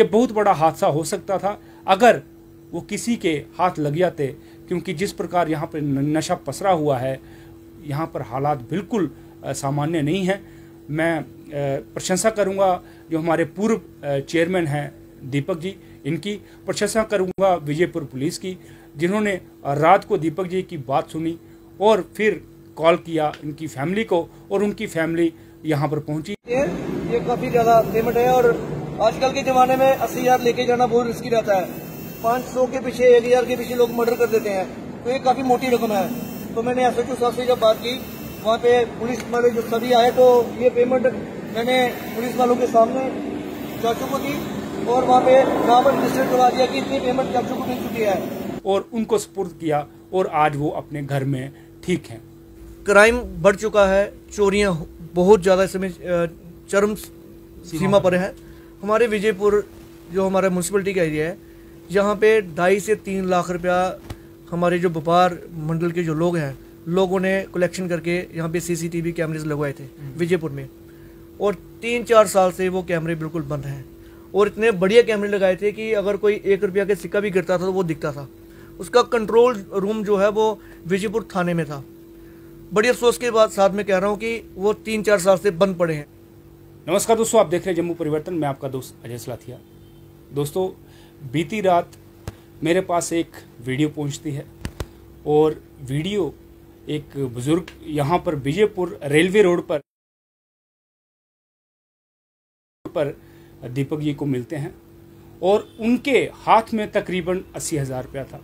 ये बहुत बड़ा हादसा हो सकता था अगर वो किसी के हाथ लग जाते, क्योंकि जिस प्रकार यहाँ पर नशा पसरा हुआ है, यहाँ पर हालात बिल्कुल सामान्य नहीं है। मैं प्रशंसा करूँगा जो हमारे पूर्व चेयरमैन हैं दीपक जी, इनकी प्रशंसा करूँगा विजयपुर पुलिस की, जिन्होंने रात को दीपक जी की बात सुनी और फिर कॉल किया इनकी फैमिली को और उनकी फैमिली यहाँ पर पहुँची। ये काफ़ी ज़्यादा पेमेंट है और आजकल के ज़माने में 80,000 लेके जाना बहुत रिस्की रहता है। 500 के पीछे 1,000 के पीछे लोग मर्डर कर देते हैं, तो ये काफ़ी मोटी रकम है। तो मैंने SHO साहब से जब बात की, वहाँ पे पुलिस वाले जो सभी आए, तो ये पेमेंट मैंने पुलिस वालों के सामने चाचू को दी और वहाँ पे नाम रजिस्टर करवा दिया कि इतनी पेमेंट चाचू को मिल चुकी है और उनको सुपुर्द किया और आज वो अपने घर में ठीक हैं। क्राइम बढ़ चुका है, चोरियां बहुत ज़्यादा इस समय चरम सीमा पर है। हमारे विजयपुर जो हमारा म्यूनसिपलिटी का एरिया है, यहाँ पे 2.5 से 3 लाख रुपया हमारे जो व्यापार मंडल के जो लोग हैं, लोगों ने कलेक्शन करके यहाँ पे CCTV कैमरेज लगवाए थे विजयपुर में, और 3-4 साल से वो कैमरे बिल्कुल बंद हैं। और इतने बढ़िया कैमरे लगाए थे कि अगर कोई 1 रुपया का सिक्का भी गिरता था तो वो दिखता था। उसका कंट्रोल रूम जो है वो विजयपुर थाने में था। बड़ी अफसोस के बाद साथ में कह रहा हूँ कि वो 3-4 साल से बंद पड़े हैं। नमस्कार दोस्तों, आप देख रहे हैं जम्मू परिवर्तन। मैं आपका दोस्त अजय सलाथिया। दोस्तों, बीती रात मेरे पास एक वीडियो पहुंचती है और वीडियो एक बुजुर्ग यहाँ पर विजयपुर रेलवे रोड पर दीपक जी को मिलते हैं और उनके हाथ में तकरीबन 80,000 रुपया था।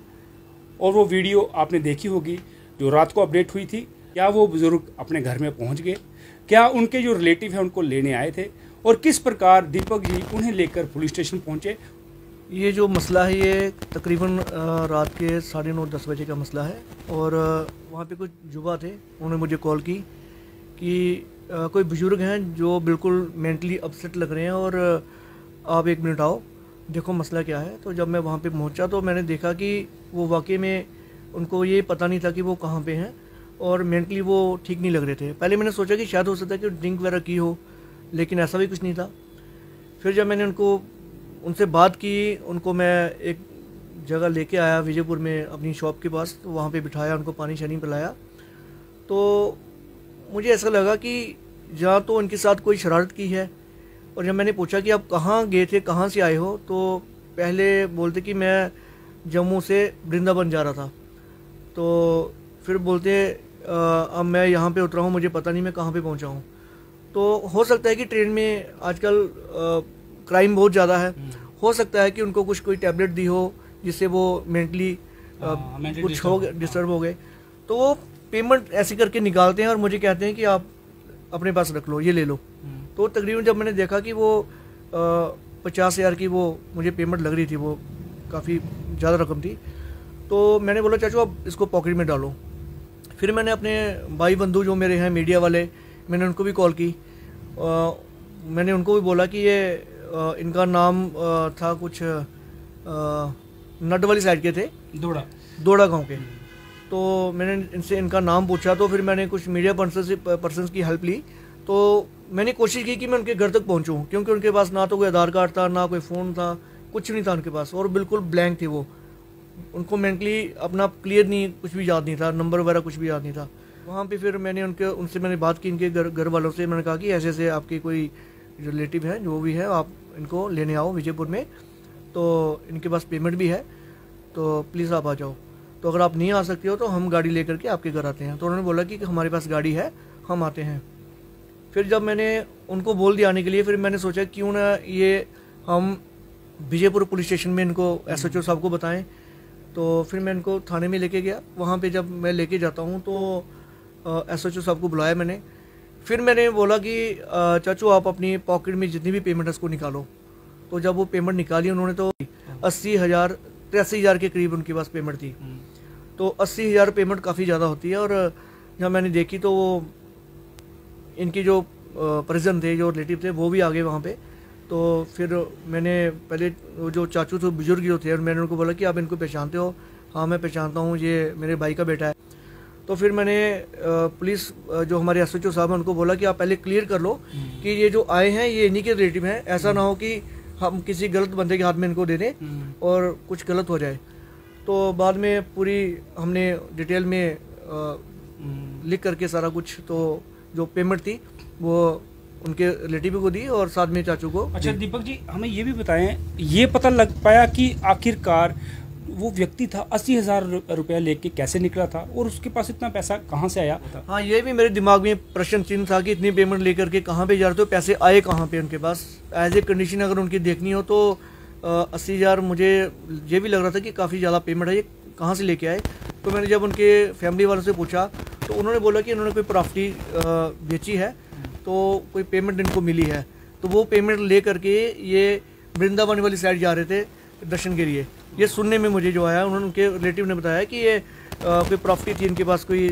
और वो वीडियो आपने देखी होगी जो रात को अपडेट हुई थी। क्या वो बुजुर्ग अपने घर में पहुंच गए, क्या उनके जो रिलेटिव हैं उनको लेने आए थे, और किस प्रकार दीपक जी उन्हें लेकर पुलिस स्टेशन पहुंचे। ये जो मसला है ये तकरीबन रात के 9:30-10 बजे का मसला है। और वहाँ पे कुछ युवा थे, उन्होंने मुझे कॉल की कि कोई बुजुर्ग हैं जो बिल्कुल मेंटली अपसेट लग रहे हैं और आप 1 मिनट आओ, देखो मसला क्या है। तो जब मैं वहाँ पे पहुँचा तो मैंने देखा कि वो वाकई में उनको ये पता नहीं था कि वो कहाँ पे हैं और मेंटली वो ठीक नहीं लग रहे थे। पहले मैंने सोचा कि शायद हो सकता है कि ड्रिंक वगैरह की हो, लेकिन ऐसा भी कुछ नहीं था। फिर जब मैंने उनसे बात की, उनको मैं एक जगह लेके आया विजयपुर में अपनी शॉप के पास, तो वहाँ पे बिठाया, उनको पानी शानी पिलाया। तो मुझे ऐसा लगा कि या तो उनके साथ कोई शरारत की है। और जब मैंने पूछा कि आप कहाँ गए थे, कहाँ से आए हो, तो पहले बोलते कि मैं जम्मू से वृंदावन जा रहा था। तो फिर बोलते अब मैं यहाँ पे उतरा हूँ, मुझे पता नहीं मैं कहाँ पे पहुँचा हूँ। तो हो सकता है कि ट्रेन में आजकल क्राइम बहुत ज़्यादा है, हो सकता है कि उनको कोई टैबलेट दी हो जिससे वो मेंटली कुछ हो गए, डिस्टर्ब हो गए। तो वो पेमेंट ऐसे करके निकालते हैं और मुझे कहते हैं कि आप अपने पास रख लो, ये ले लो। तो तकरीबन जब मैंने देखा कि वो 50,000 की वो मुझे पेमेंट लग रही थी, वो काफ़ी ज़्यादा रकम थी, तो मैंने बोला चाचू आप इसको पॉकेट में डालो। फिर मैंने अपने भाई बंधु जो मेरे हैं मीडिया वाले, मैंने उनको भी कॉल की। मैंने उनको भी बोला कि ये इनका नाम था कुछ नड वाली साइड के थे, दोड़ा गांव के। तो मैंने इनसे इनका नाम पूछा, तो फिर मैंने कुछ मीडिया पर्सन्स की हेल्प ली। तो मैंने कोशिश की कि मैं उनके घर तक पहुंचूं, क्योंकि उनके पास ना तो कोई आधार कार्ड था, ना कोई फ़ोन था, कुछ नहीं था उनके पास, और बिल्कुल ब्लैंक थे वो। उनको मेंटली अपना क्लियर नहीं, कुछ भी याद नहीं था, नंबर वगैरह कुछ भी याद नहीं था। वहाँ पे फिर मैंने उनसे मैंने बात की, इनके घर वालों से। मैंने कहा कि ऐसे ऐसे आपके कोई रिलेटिव है, जो भी है, आप इनको लेने आओ विजयपुर में, तो इनके पास पेमेंट भी है, तो प्लीज़ आप आ जाओ। तो अगर आप नहीं आ सकते हो तो हम गाड़ी लेकर के आपके घर आते हैं। तो उन्होंने बोला कि हमारे पास गाड़ी है, हम आते हैं। फिर जब मैंने उनको बोल दिया आने के लिए, फिर मैंने सोचा क्यों ना ये हम विजयपुर पुलिस स्टेशन में इनको SHO साहब को बताएं। तो फिर मैं इनको थाने में लेके गया। वहाँ पे जब मैं लेके जाता हूँ तो SHO साहब को बुलाया मैंने। फिर मैंने बोला कि चाचू आप अपनी पॉकेट में जितनी भी पेमेंट है उसको निकालो। तो जब वो पेमेंट निकाली उन्होंने, तो 80,000 83,000 के करीब उनके पास पेमेंट थी। तो 80,000 पेमेंट काफ़ी ज़्यादा होती है। और जब मैंने देखी तो वो इनकी जो परिजन थे, जो रिलेटिव थे, वो भी आ गए वहाँ पे। तो फिर मैंने पहले जो चाचू थे, बुजुर्ग जो थे, और मैंने उनको बोला कि आप इनको पहचानते हो? हाँ मैं पहचानता हूँ, ये मेरे भाई का बेटा है। तो फिर मैंने पुलिस जो हमारे SHO साहब हैं उनको बोला कि आप पहले क्लियर कर लो कि ये जो आए हैं ये इन्हीं के रिलेटिव हैं। ऐसा ना हो कि हम किसी गलत बंदे के हाथ में इनको दे दें और कुछ गलत हो जाए। तो बाद में पूरी हमने डिटेल में लिख करके सारा कुछ, तो जो पेमेंट थी वो उनके रिलेटिव को दी और साथ में चाचू को। अच्छा दीपक जी, हमें ये भी बताएं, ये पता लग पाया कि आखिरकार वो व्यक्ति था 80,000 रुपया लेके कैसे निकला था और उसके पास इतना पैसा कहाँ से आया था? हाँ, ये भी मेरे दिमाग में प्रश्न चिन्ह था कि इतनी पेमेंट लेकर के कहाँ पे जा रहे थे, पैसे आए कहाँ पे उनके पास। एज ए कंडीशन अगर उनकी देखनी हो तो 80,000 मुझे ये भी लग रहा था कि काफ़ी ज़्यादा पेमेंट है, ये कहाँ से लेके आए। तो मैंने जब उनके फैमिली वालों से पूछा तो उन्होंने बोला कि उन्होंने कोई प्रॉपर्टी बेची है तो कोई पेमेंट इनको मिली है, तो वो पेमेंट ले करके ये वृंदावन वाली साइड जा रहे थे दर्शन के लिए। ये सुनने में मुझे जो आया, उन्होंने उनके रिलेटिव ने बताया कि ये कोई प्रॉपर्टी थी इनके पास, कोई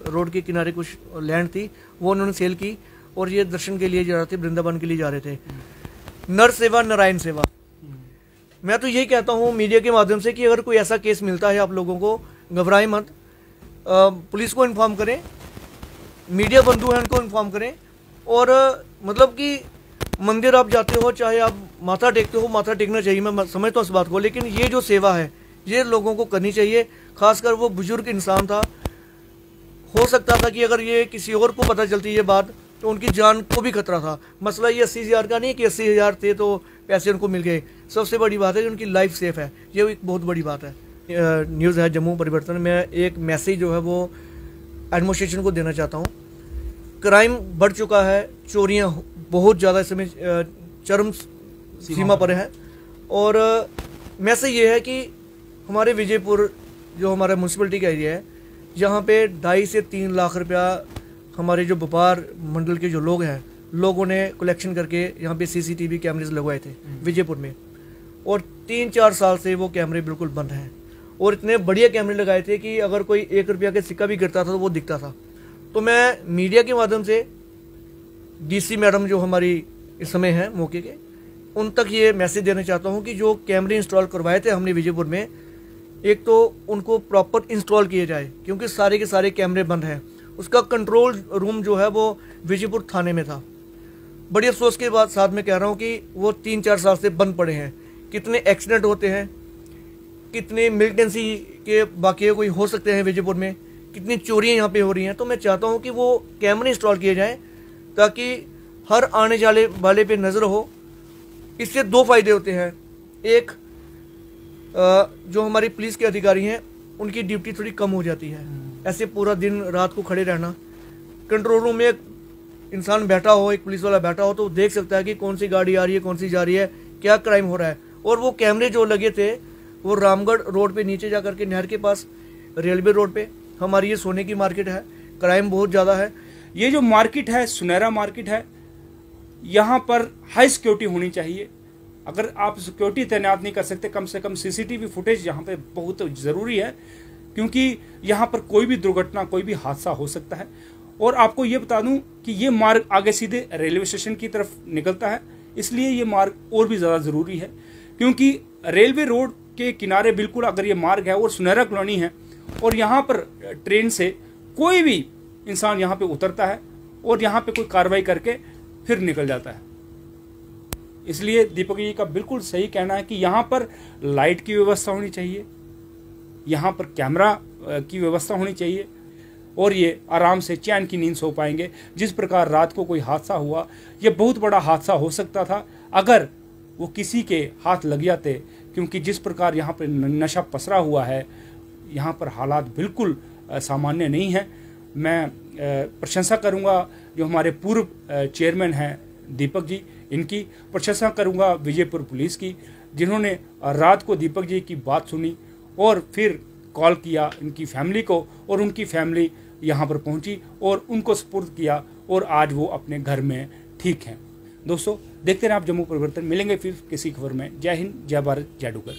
रोड के किनारे कुछ लैंड थी, वो उन्होंने सेल की और ये दर्शन के लिए जा रहे थे, वृंदावन के लिए जा रहे थे। नर सेवा नारायण सेवा। मैं तो यही कहता हूँ मीडिया के माध्यम से कि अगर कोई ऐसा केस मिलता है आप लोगों को घबराएं मत, पुलिस को इन्फॉर्म करें, मीडिया बंधु हैं उनको इन्फॉर्म करें। और मतलब कि मंदिर आप जाते हो, चाहे आप माथा टेकते हो, माथा टेकना चाहिए, मैं समझता हूँ इस बात को, लेकिन ये जो सेवा है ये लोगों को करनी चाहिए। खासकर वो बुजुर्ग इंसान था, हो सकता था कि अगर ये किसी और को पता चलती ये बात तो उनकी जान को भी खतरा था। मसला ये 80,000 का नहीं कि 80,000 थे तो पैसे उनको मिल गए। सबसे बड़ी बात है कि उनकी लाइफ सेफ है, ये एक बहुत बड़ी बात है। न्यूज़ है जम्मू परिवर्तन में एक मैसेज जो है वो एडमिनिस्ट्रेशन को देना चाहता हूँ। क्राइम बढ़ चुका है, चोरियाँ बहुत ज़्यादा इस समय चरम सीमा पर है। और मैसेज ये है कि हमारे विजयपुर जो हमारा म्यूनसिपलिटी का एरिया है, यहाँ पे 2.5 से 3 लाख रुपया हमारे जो व्यापार मंडल के जो लोग हैं, लोगों ने कलेक्शन करके यहाँ पे CCTV कैमरेज लगवाए थे विजयपुर में, और 3-4 साल से वो कैमरे बिल्कुल बंद हैं। और इतने बढ़िया कैमरे लगाए थे कि अगर कोई 1 रुपया का सिक्का भी गिरता था तो वो दिखता था। तो मैं मीडिया के माध्यम से DC मैडम जो हमारी इस समय हैं मौके के, उन तक ये मैसेज देना चाहता हूँ कि जो कैमरे इंस्टॉल करवाए थे हमने विजयपुर में, एक तो उनको प्रॉपर इंस्टॉल किए जाए, क्योंकि सारे के सारे कैमरे बंद हैं। उसका कंट्रोल रूम जो है वो विजयपुर थाने में था। बड़ी अफसोस के बाद साथ में कह रहा हूँ कि वो 3-4 साल से बंद पड़े हैं। कितने एक्सीडेंट होते हैं, कितने मिलिटेंसी के वाक़ये कोई हो सकते हैं विजयपुर में, कितनी चोरियाँ यहाँ पे हो रही हैं। तो मैं चाहता हूँ कि वो कैमरे इंस्टॉल किए जाएँ ताकि हर आने जाने वाले पे नज़र हो। इससे 2 फायदे होते हैं। एक, जो हमारी पुलिस के अधिकारी हैं उनकी ड्यूटी थोड़ी कम हो जाती है। ऐसे पूरा दिन रात को खड़े रहना, कंट्रोल रूम में एक इंसान बैठा हो, एक पुलिस वाला बैठा हो, तो देख सकता है कि कौन सी गाड़ी आ रही है, कौन सी जा रही है, क्या क्राइम हो रहा है। और वो कैमरे जो लगे थे वो रामगढ़ रोड पे नीचे जा करके नहर के पास रेलवे रोड पे, हमारी ये सोने की मार्केट है, क्राइम बहुत ज़्यादा है। ये जो मार्केट है सुनहरा मार्केट है, यहाँ पर हाई सिक्योरिटी होनी चाहिए। अगर आप सिक्योरिटी तैनात नहीं कर सकते, कम से कम CCTV फुटेज यहाँ पे बहुत ज़रूरी है, क्योंकि यहाँ पर कोई भी दुर्घटना, कोई भी हादसा हो सकता है। और आपको ये बता दूं कि ये मार्ग आगे सीधे रेलवे स्टेशन की तरफ निकलता है, इसलिए ये मार्ग और भी ज़्यादा ज़रूरी है, क्योंकि रेलवे रोड के किनारे बिल्कुल अगर ये मार्ग है और सुनहरा कॉलोनी है, और यहाँ पर ट्रेन से कोई भी इंसान यहाँ पे उतरता है और यहाँ पे कोई कार्रवाई करके फिर निकल जाता है। इसलिए दीपक जी का बिल्कुल सही कहना है कि यहाँ पर लाइट की व्यवस्था होनी चाहिए, यहाँ पर कैमरा की व्यवस्था होनी चाहिए, और ये आराम से चैन की नींद सो पाएंगे। जिस प्रकार रात को कोई हादसा हुआ, ये बहुत बड़ा हादसा हो सकता था अगर वो किसी के हाथ लग जाते, क्योंकि जिस प्रकार यहाँ पर नशा पसरा हुआ है, यहाँ पर हालात बिल्कुल सामान्य नहीं है। मैं प्रशंसा करूँगा जो हमारे पूर्व चेयरमैन हैं दीपक जी, इनकी प्रशंसा करूँगा विजयपुर पुलिस की, जिन्होंने रात को दीपक जी की बात सुनी और फिर कॉल किया इनकी फैमिली को, और उनकी फैमिली यहाँ पर पहुँची और उनको सुपुर्द किया, और आज वो अपने घर में ठीक हैं। दोस्तों देखते रहें आप जम्मू परिवर्तन। मिलेंगे फिर किसी खबर में। जय हिंद, जय भारत, जय डुगर।